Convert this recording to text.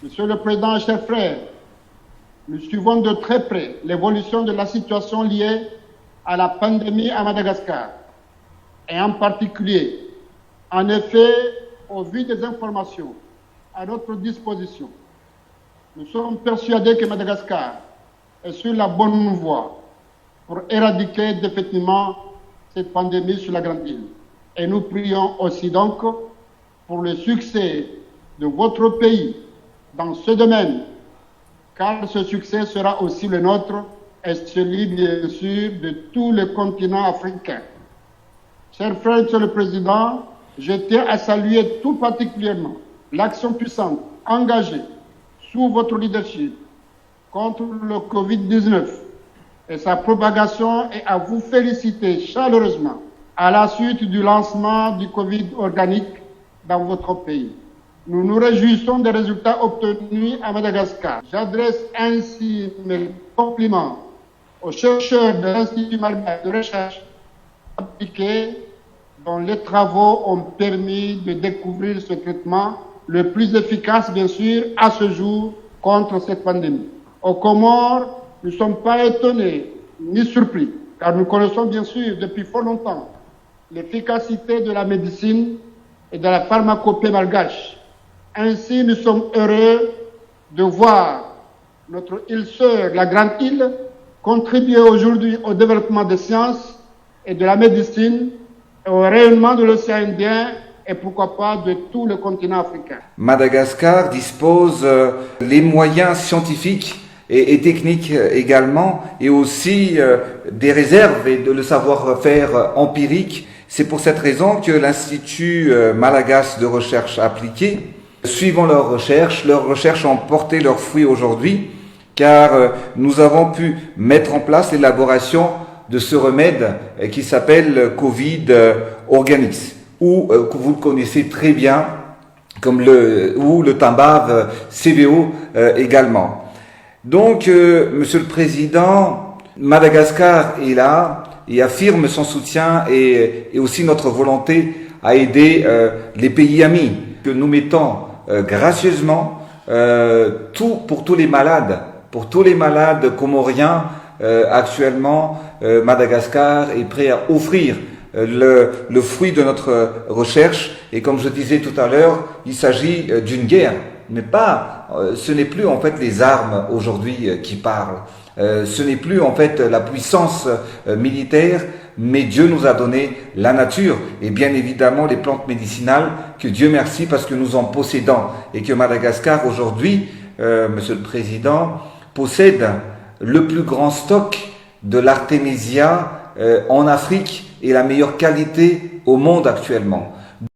Monsieur le Président, chers frères, nous suivons de très près l'évolution de la situation liée à la pandémie à Madagascar, et en particulier, en effet, au vu des informations à notre disposition, nous sommes persuadés que Madagascar est sur la bonne voie pour éradiquer définitivement cette pandémie sur la grande île. Et nous prions aussi donc pour le succès de votre pays dans ce domaine, car ce succès sera aussi le nôtre et celui, bien sûr, de tout le continent africain. Chers frères, Monsieur le Président, je tiens à saluer tout particulièrement l'action puissante, engagée, sous votre leadership, contre le Covid-19 et sa propagation, et à vous féliciter chaleureusement à la suite du lancement du Covid organique dans votre pays. Nous nous réjouissons des résultats obtenus à Madagascar. J'adresse ainsi mes compliments aux chercheurs de l'Institut malgache de recherche appliquée dont les travaux ont permis de découvrir ce traitement le plus efficace, bien sûr, à ce jour contre cette pandémie. Aux Comores, nous ne sommes pas étonnés ni surpris, car nous connaissons bien sûr depuis fort longtemps l'efficacité de la médecine et de la pharmacopée malgache. Ainsi, nous sommes heureux de voir notre île sœur, la Grande Île, contribuer aujourd'hui au développement des sciences et de la médecine et au rayonnement de l'océan Indien et pourquoi pas de tout le continent africain. Madagascar dispose les moyens scientifiques et techniques également, et aussi des réserves et de le savoir-faire empirique. C'est pour cette raison que l'Institut malgache de recherche appliquée, suivant leurs recherches ont porté leurs fruits aujourd'hui, car nous avons pu mettre en place l'élaboration de ce remède qui s'appelle Covid Organics, ou que vous le connaissez très bien, comme le Tambave CVO également. Donc, Monsieur le Président, Madagascar est là et affirme son soutien et aussi notre volonté à aider les pays amis, que nous mettons gracieusement pour tous les malades comoriens. Actuellement, Madagascar est prêt à offrir le fruit de notre recherche, et comme je disais tout à l'heure, il s'agit d'une guerre, mais ce n'est plus en fait les armes aujourd'hui qui parlent, ce n'est plus en fait la puissance militaire, mais Dieu nous a donné la nature et bien évidemment les plantes médicinales, que Dieu merci parce que nous en possédons, et que Madagascar aujourd'hui, Monsieur le Président, possède le plus grand stock de l'artémisia en Afrique et la meilleure qualité au monde actuellement.